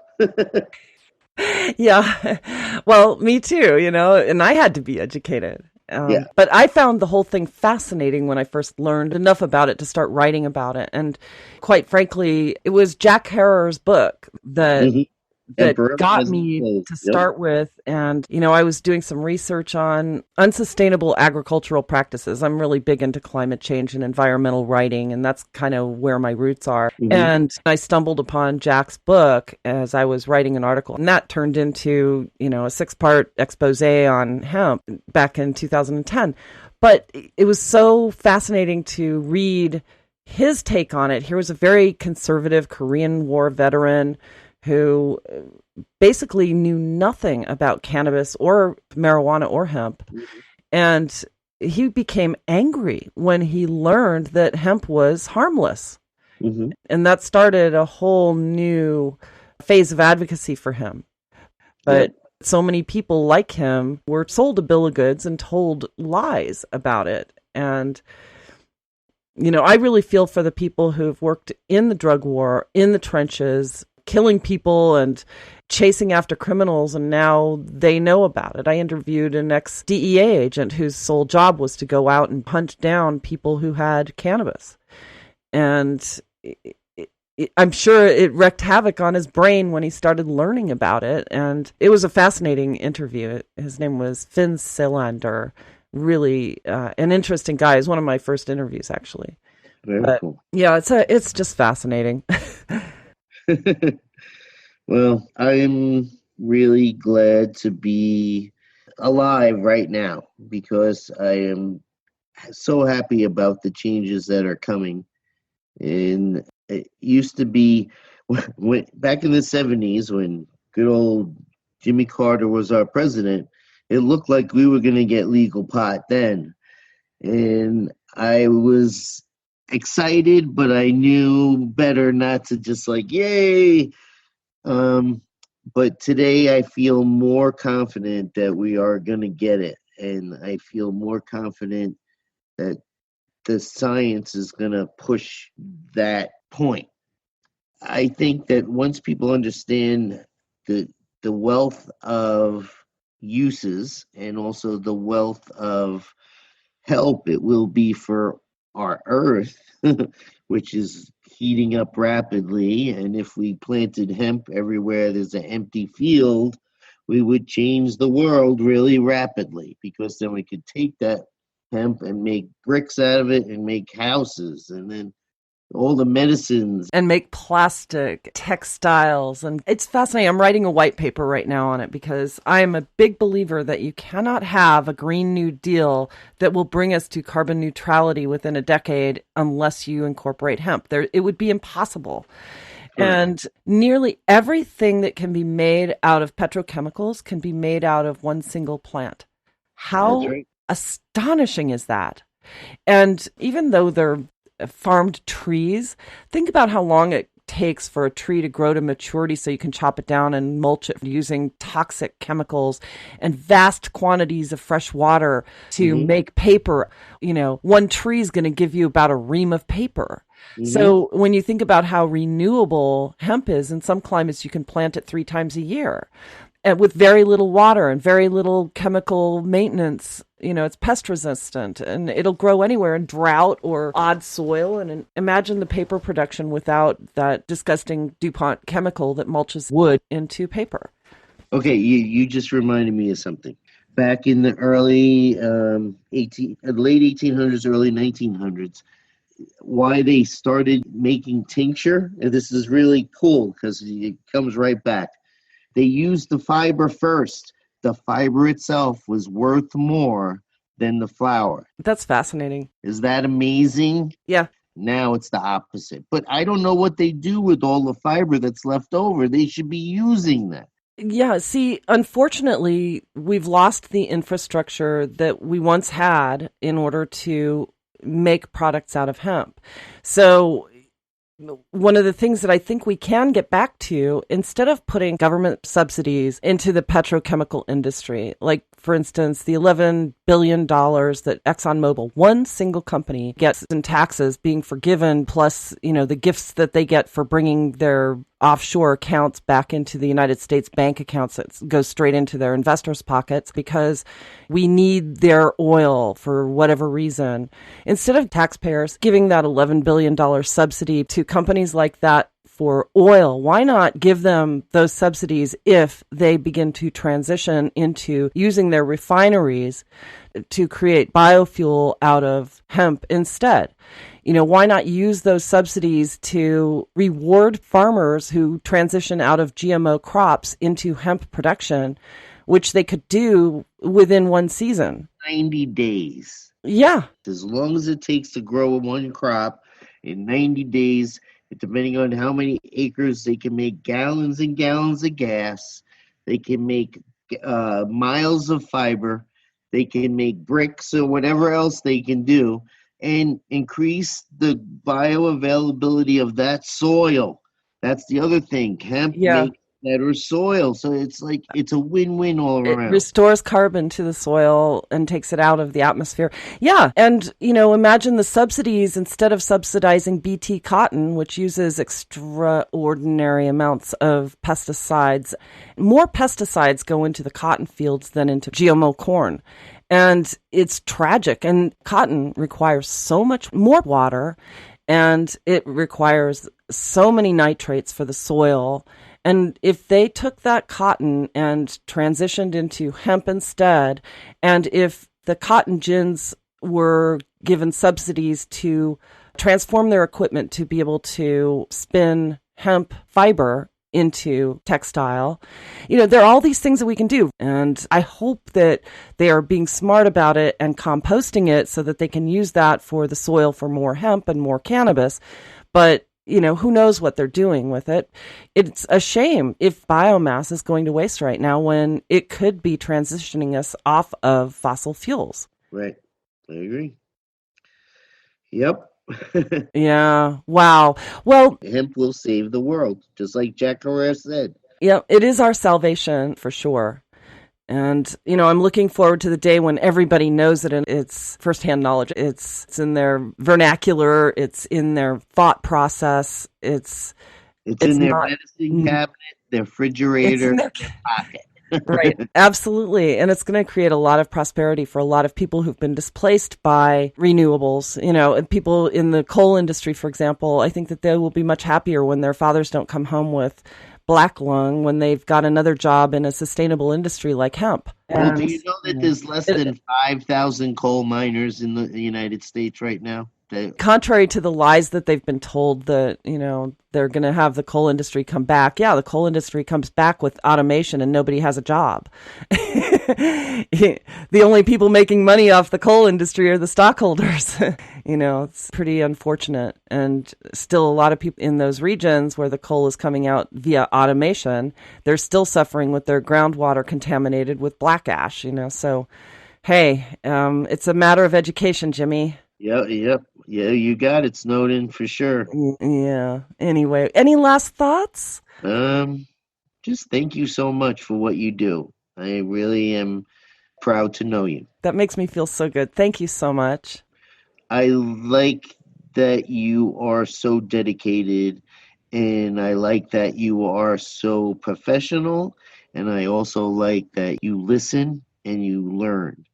Yeah. Well, me too, and I had to be educated. Yeah. But I found the whole thing fascinating when I first learned enough about it to start writing about it. And quite frankly, it was Jack Herer's book that got me to start with. And, I was doing some research on unsustainable agricultural practices. I'm really big into climate change and environmental writing, and that's kind of where my roots are. Mm-hmm. And I stumbled upon Jack's book as I was writing an article, and that turned into, a 6-part expose on hemp back in 2010. But it was so fascinating to read his take on it. Here was a very conservative Korean War veteran who basically knew nothing about cannabis or marijuana or hemp. Mm-hmm. And he became angry when he learned that hemp was harmless. Mm-hmm. And that started a whole new phase of advocacy for him. But so many people like him were sold a bill of goods and told lies about it. And I really feel for the people who've worked in the drug war, in the trenches, killing people and chasing after criminals, and now they know about it. I interviewed an ex-DEA agent whose sole job was to go out and hunt down people who had cannabis. And I'm sure it wreaked havoc on his brain when he started learning about it. And it was a fascinating interview. His name was Finn Selander. Really an interesting guy. He's one of my first interviews, actually. Very cool. Yeah, it's just fascinating. Well, I'm really glad to be alive right now because I am so happy about the changes that are coming. And it used to be back in the 70s when good old Jimmy Carter was our president, it looked like we were going to get legal pot then. And I was excited, but I knew better not to just like, yay. But today I feel more confident that we are going to get it. And I feel more confident that the science is going to push that point. I think that once people understand the wealth of uses and also the wealth of help it will be for our earth, which is heating up rapidly. And if we planted hemp everywhere there's an empty field, we would change the world really rapidly, because then we could take that hemp and make bricks out of it and make houses, and then all the medicines. And make plastic, textiles. And it's fascinating. I'm writing a white paper right now on it because I'm a big believer that you cannot have a Green New Deal that will bring us to carbon neutrality within a decade unless you incorporate hemp. It would be impossible. Sure. And nearly everything that can be made out of petrochemicals can be made out of one single plant. How astonishing is that? And even though they're farmed trees, think about how long it takes for a tree to grow to maturity so you can chop it down and mulch it using toxic chemicals and vast quantities of fresh water to make paper. One tree is going to give you about a ream of paper. So when you think about how renewable hemp is, in some climates you can plant it 3 times a year. And with very little water and very little chemical maintenance, it's pest resistant and it'll grow anywhere in drought or odd soil. And imagine the paper production without that disgusting DuPont chemical that mulches wood into paper. Okay, you just reminded me of something. Back in the late 1800s, early 1900s, why they started making tincture, and this is really cool because it comes right back. They used the fiber first. The fiber itself was worth more than the flower. That's fascinating. Is that amazing? Yeah. Now it's the opposite. But I don't know what they do with all the fiber that's left over. They should be using that. Yeah, see, unfortunately, we've lost the infrastructure that we once had in order to make products out of hemp. So one of the things that I think we can get back to, instead of putting government subsidies into the petrochemical industry, like, for instance, the $11 billion that ExxonMobil, one single company, gets in taxes being forgiven, plus, the gifts that they get for bringing their offshore accounts back into the United States bank accounts that goes straight into their investors' pockets because we need their oil for whatever reason. Instead of taxpayers giving that $11 billion subsidy to companies like that for oil, why not give them those subsidies if they begin to transition into using their refineries to create biofuel out of hemp instead? Why not use those subsidies to reward farmers who transition out of GMO crops into hemp production, which they could do within one season? 90 days. Yeah. As long as it takes to grow one crop in 90 days, depending on how many acres, they can make gallons and gallons of gas. They can make miles of fiber. They can make bricks or whatever else they can do and increase the bioavailability of that soil. That's the other thing. Hemp makes better soil. So it's a win-win all around. It restores carbon to the soil and takes it out of the atmosphere. Yeah. And, imagine the subsidies, instead of subsidizing BT cotton, which uses extraordinary amounts of pesticides, more pesticides go into the cotton fields than into GMO corn. And it's tragic. And cotton requires so much more water, and it requires so many nitrates for the soil. And if they took that cotton and transitioned into hemp instead, and if the cotton gins were given subsidies to transform their equipment to be able to spin hemp fiber into textile, there are all these things that we can do. And I hope that they are being smart about it and composting it so that they can use that for the soil for more hemp and more cannabis. But who knows what they're doing with it. It's a shame if biomass is going to waste right now when it could be transitioning us off of fossil fuels. Right. I agree. Yep. Yeah. Wow. Well, hemp will save the world, just like Jack Herrera said. Yeah, it is our salvation for sure. And, I'm looking forward to the day when everybody knows it and it's firsthand knowledge. It's in their vernacular. It's in their thought process. It's in their medicine cabinet, their refrigerator, their pocket. Right. Absolutely. And it's going to create a lot of prosperity for a lot of people who've been displaced by renewables. And people in the coal industry, for example, I think that they will be much happier when their fathers don't come home with black lung when they've got another job in a sustainable industry like hemp. Well, do you know that there's less than 5,000 coal miners in the United States right now? Contrary to the lies that they've been told that, they're going to have the coal industry come back. Yeah, the coal industry comes back with automation and nobody has a job. The only people making money off the coal industry are the stockholders. It's pretty unfortunate. And still a lot of people in those regions where the coal is coming out via automation, they're still suffering with their groundwater contaminated with black ash, So, hey, it's a matter of education, Jimmy. Yep. Yeah, you got it, Snowden, for sure. Yeah. Anyway, any last thoughts? Um, just thank you so much for what you do. I really am proud to know you. That makes me feel so good. Thank you so much. I like that you are so dedicated, and I like that you are so professional, and I also like that you listen and you learn.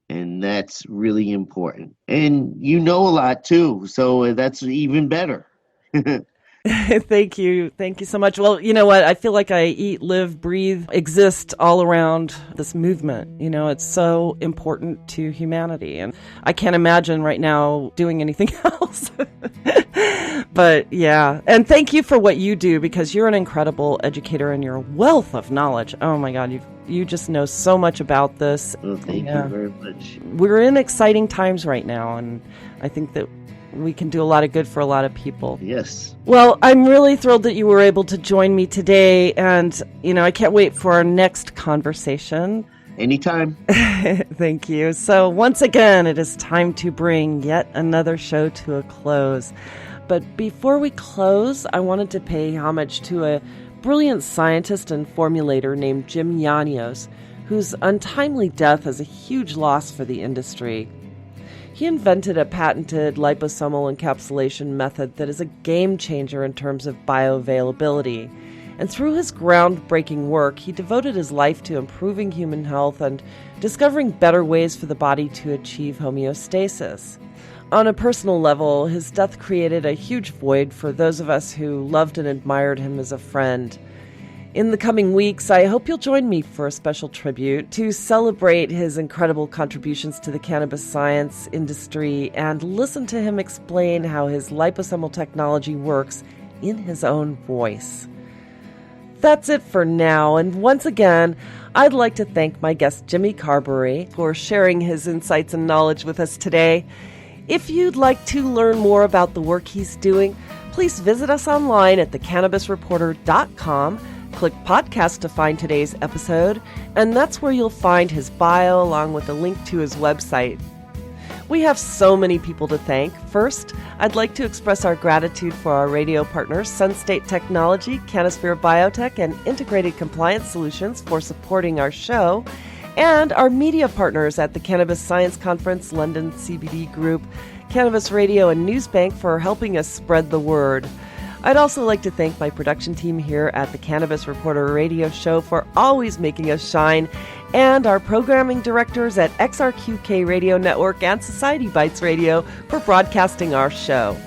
And that's really important. And you know a lot too, so that's even better. Thank you. Thank you so much. Well, you know what? I feel like I eat, live, breathe, exist all around this movement. You know, it's so important to humanity. And I can't imagine right now doing anything else. But yeah. And thank you for what you do, because you're an incredible educator and you're a wealth of knowledge. Oh my God. You just know so much about this. Well, thank you very much. We're in exciting times right now. And I think that we can do a lot of good for a lot of people. Yes. Well, I'm really thrilled that you were able to join me today. And, you know, I can't wait for our next conversation. Anytime. Thank you. So once again, it is time to bring yet another show to a close. But before we close, I wanted to pay homage to a brilliant scientist and formulator named Jim Yanios, whose untimely death is a huge loss for the industry. He invented a patented liposomal encapsulation method that is a game changer in terms of bioavailability. And through his groundbreaking work, he devoted his life to improving human health and discovering better ways for the body to achieve homeostasis. On a personal level, his death created a huge void for those of us who loved and admired him as a friend. In the coming weeks, I hope you'll join me for a special tribute to celebrate his incredible contributions to the cannabis science industry and listen to him explain how his liposomal technology works in his own voice. That's it for now, and once again, I'd like to thank my guest Jimmy Carberry for sharing his insights and knowledge with us today. If you'd like to learn more about the work he's doing, please visit us online at thecannabisreporter.com. Click podcast to find today's episode, and that's where you'll find his bio along with a link to his website. We have so many people to thank. First, I'd like to express our gratitude for our radio partners, Sunstate Technology, Canosphere Biotech, and Integrated Compliance Solutions for supporting our show, and our media partners at the Cannabis Science Conference, London CBD Group, Cannabis Radio, and Newsbank for helping us spread the word. I'd also like to thank my production team here at the Cannabis Reporter Radio Show for always making us shine, and our programming directors at XRQK Radio Network and Society Bites Radio for broadcasting our show.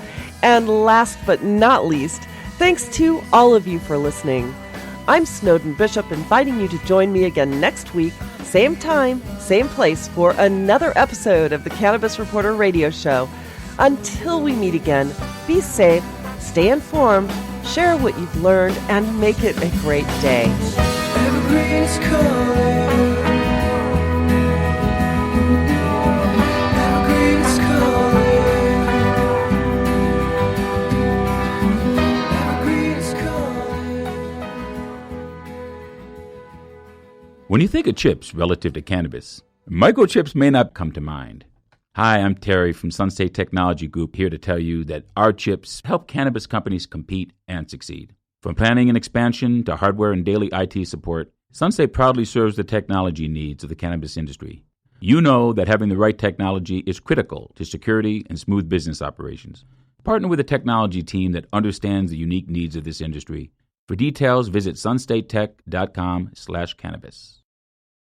And last but not least, thanks to all of you for listening. I'm Snowden Bishop, inviting you to join me again next week, same time, same place, for another episode of the Cannabis Reporter Radio Show. Until we meet again, be safe, stay informed, share what you've learned, and make it a great day. Evergreen's calling. Evergreen's calling. Evergreen's calling. When you think of chips relative to cannabis, microchips may not come to mind. Hi, I'm Terry from Sunstate Technology Group, here to tell you that our chips help cannabis companies compete and succeed. From planning and expansion to hardware and daily IT support, Sunstate proudly serves the technology needs of the cannabis industry. You know that having the right technology is critical to security and smooth business operations. Partner with a technology team that understands the unique needs of this industry. For details, visit sunstatetech.com/cannabis.